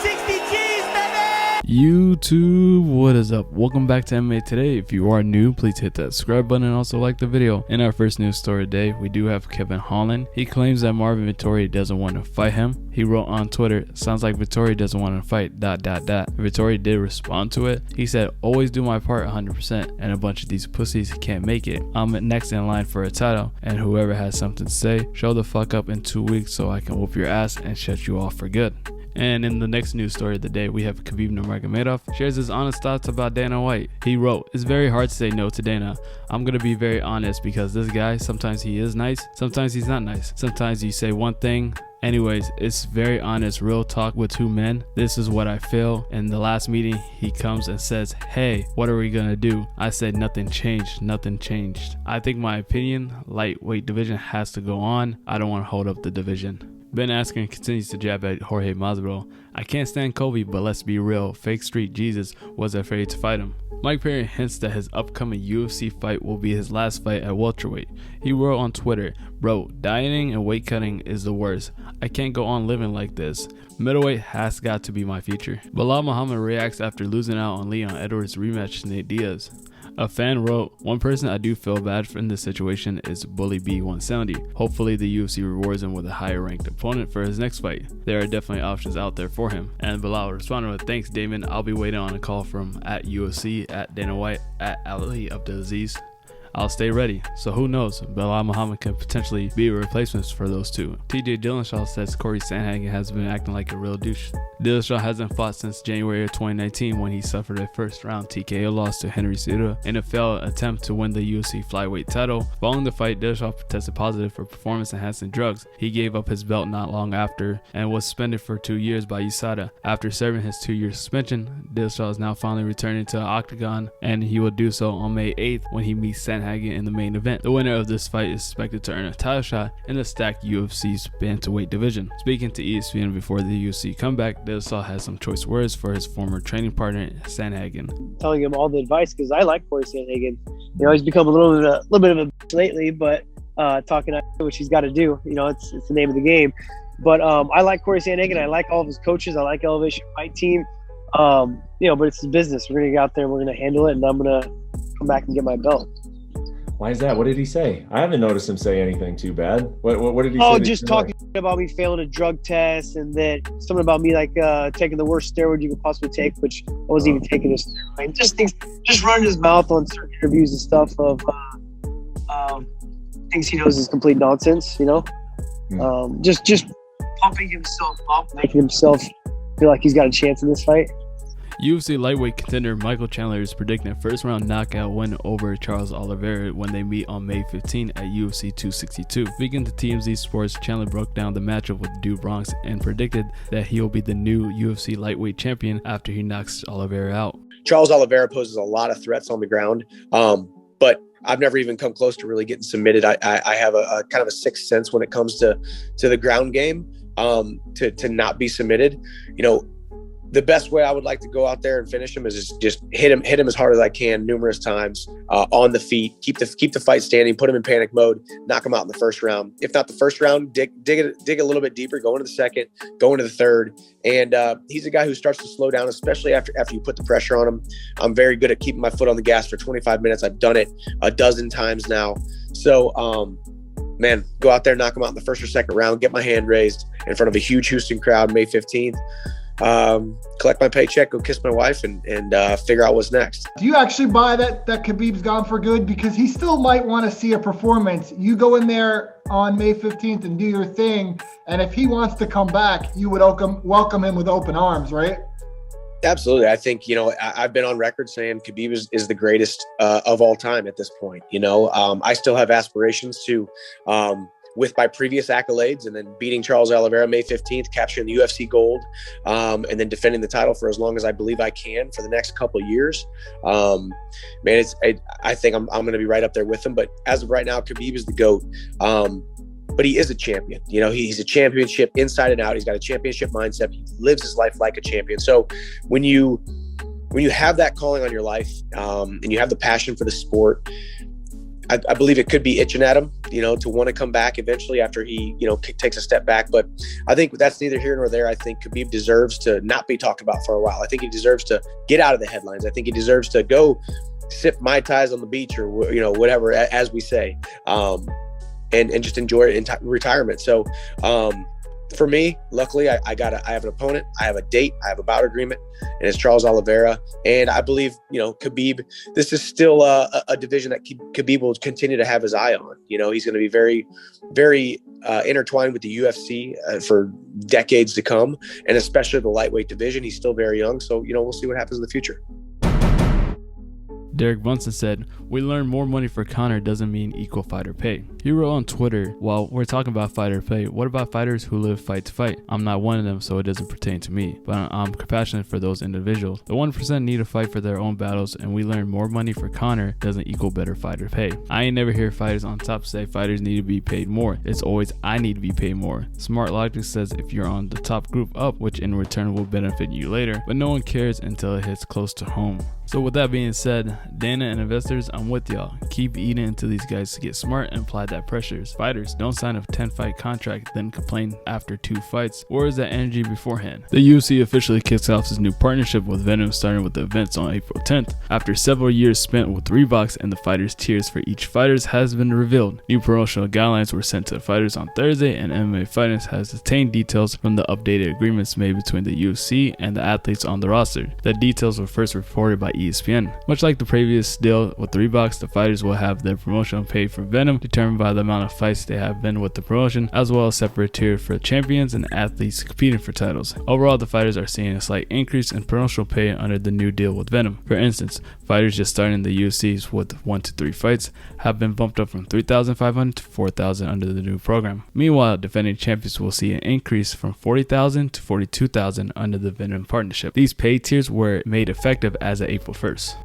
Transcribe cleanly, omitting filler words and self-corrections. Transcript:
360 G's, baby! YouTube, what is up? Welcome back to MMA Today. If you are new, please hit that subscribe button and also like the video. In our first news story today, we do have Kevin Holland. He claims that Marvin Vettori doesn't want to fight him. He wrote on Twitter, sounds like Vettori doesn't want to fight, ... Vettori did respond to it. He said, always do my part 100%, and a bunch of these pussies can't make it. I'm next in line for a title, and whoever has something to say, show the fuck up in 2 weeks so I can whoop your ass and shut you off for good. And in the next news story of the day, we have Khabib Nurmagomedov shares his honest thoughts about Dana White. He wrote, it's very hard to say no to Dana. I'm going to be very honest because this guy, sometimes he is nice, sometimes he's not nice. Sometimes you say one thing. Anyways, it's very honest, real talk with two men. This is what I feel. In the last meeting, he comes and says, hey, what are we gonna do? I said nothing changed, nothing changed. I think my opinion, lightweight division has to go on. I don't want to hold up the division. Ben Askren continues to jab at Jorge Masvidal. I can't stand Kobe, but let's be real, fake street Jesus was afraid to fight him. Mike Perry hints that his upcoming UFC fight will be his last fight at welterweight. He wrote on Twitter, bro, dieting and weight cutting is the worst. I can't go on living like this. Middleweight has got to be my future. Belal Muhammad reacts after losing out on Leon Edwards' rematch to Nate Diaz. A fan wrote, one person I do feel bad for in this situation is Bully B170. Hopefully the UFC rewards him with a higher ranked opponent for his next fight. There are definitely options out there for him. And Belal responded with, thanks Damon, I'll be waiting on a call from at UFC, at Dana White, at Ali Abdelaziz. I'll stay ready. So who knows, Belal Muhammad can potentially be a replacement for those two. TJ Dillashaw says Corey Sanhanken has been acting like a real douche. Dillashaw hasn't fought since January of 2019 when he suffered a first round TKO loss to Henry Cejudo in a failed attempt to win the UFC flyweight title. Following the fight, Dillashaw tested positive for performance enhancing drugs. He gave up his belt not long after and was suspended for 2 years by USADA. After serving his 2-year suspension, Dillashaw is now finally returning to the octagon, and he will do so on May 8th when he meets Sanhanken in the main event. The winner of this fight is expected to earn a title shot in the stacked UFC's bantamweight division. Speaking to ESPN before the UFC comeback, Dillashaw has some choice words for his former training partner, Sanhanken. Telling him all the advice because I like Corey Sanhanken. You know, he's become a little bit of a bitch lately, but talking about which he's got to do. You know, it's the name of the game. But I like Corey Sanhanken. I like all of his coaches. I like Elevation Fight Team. You know, but it's the business. We're gonna get out there and we're gonna handle it, and I'm gonna come back and get my belt. Why is that? What did he say? I haven't noticed him say anything too bad. What did he say? Oh, just talking about me failing a drug test, and that something about me like taking the worst steroid you could possibly take, which I wasn't even taking a steroid. Just running his mouth on certain interviews and stuff of things he knows is complete nonsense. You know, just pumping himself up, making himself feel like he's got a chance in this fight. UFC lightweight contender Michael Chandler is predicting a first-round knockout win over Charles Oliveira when they meet on May 15 at UFC 262. Speaking to TMZ Sports, Chandler broke down the matchup with Dude Bronx and predicted that he'll be the new UFC lightweight champion after he knocks Oliveira out. Charles Oliveira poses a lot of threats on the ground, but I've never even come close to really getting submitted. I have a kind of a sixth sense when it comes to the ground game, to not be submitted. You know, the best way I would like to go out there and finish him is just hit him as hard as I can numerous times on the feet, keep the fight standing, put him in panic mode, knock him out in the first round. If not the first round, dig a little bit deeper, go into the second, go into the third. And he's a guy who starts to slow down, especially after you put the pressure on him. I'm very good at keeping my foot on the gas for 25 minutes. I've done it a dozen times now. So, man, go out there, knock him out in the first or second round, get my hand raised in front of a huge Houston crowd May 15th. Collect my paycheck, go kiss my wife, and figure out what's next. Do you actually buy that Khabib's gone for good? Because he still might want to see a performance. You go in there on May 15th and do your thing, and if he wants to come back, you would welcome him with open arms, right? Absolutely. I think, you know, I've been on record saying Khabib is the greatest of all time at this point. You know, I still have aspirations to with my previous accolades, and then beating Charles Oliveira May 15th, capturing the UFC gold, and then defending the title for as long as I believe I can for the next couple of years. Man, I think I'm going to be right up there with him. But as of right now, Khabib is the GOAT. But he is a champion. You know, he's a championship inside and out. He's got a championship mindset. He lives his life like a champion. So when you have that calling on your life, and you have the passion for the sport, I believe it could be itching at him, to want to come back eventually after he, takes a step back. But I think that's neither here nor there. I think Khabib deserves to not be talked about for a while. I think he deserves to get out of the headlines. I think he deserves to go sip Mai Tais on the beach or, whatever, as we say, and just enjoy it in retirement. So, for me, luckily, I have an opponent, I have a date, I have a bout agreement, and it's Charles Oliveira. And I believe, Khabib, this is still a division that Khabib will continue to have his eye on. He's going to be very, very intertwined with the UFC for decades to come, and especially the lightweight division. He's still very young, so, we'll see what happens in the future. Derek Brunson said, "We learned more money for Conor doesn't mean equal fighter pay." He wrote on Twitter, "While we're talking about fighter pay, what about fighters who live fight to fight? I'm not one of them, so it doesn't pertain to me, but I'm compassionate for those individuals. The 1% need to fight for their own battles, and we learn more money for Conor doesn't equal better fighter pay. I ain't never hear fighters on top say fighters need to be paid more. It's always I need to be paid more. Smart logic says if you're on the top group up, which in return will benefit you later, but no one cares until it hits close to home." So with that being said, Dana and investors, I'm with y'all. Keep eating until these guys get smart and apply that pressures. Fighters, don't sign a 10-fight contract, then complain after 2 fights. Where is that energy beforehand? The UFC officially kicks off its new partnership with Venum, starting with the events on April 10th. After several years spent with Reeboks and the fighters' tiers for each fighters has been revealed. New promotional guidelines were sent to the fighters on Thursday, and MMA Finance has obtained details from the updated agreements made between the UFC and the athletes on the roster. The details were first reported by ESPN. Much like the previous deal with the Reeboks, the fighters will have their promotional pay for Venum determined by the amount of fights they have been with the promotion, as well as separate tier for champions and athletes competing for titles. Overall, the fighters are seeing a slight increase in promotional pay under the new deal with Venum. For instance, fighters just starting the UFCs with 1 to 3 fights have been bumped up from $3,500 to $4,000 under the new program. Meanwhile, defending champions will see an increase from $40,000 to $42,000 under the Venum partnership. These pay tiers were made effective as of April 1st.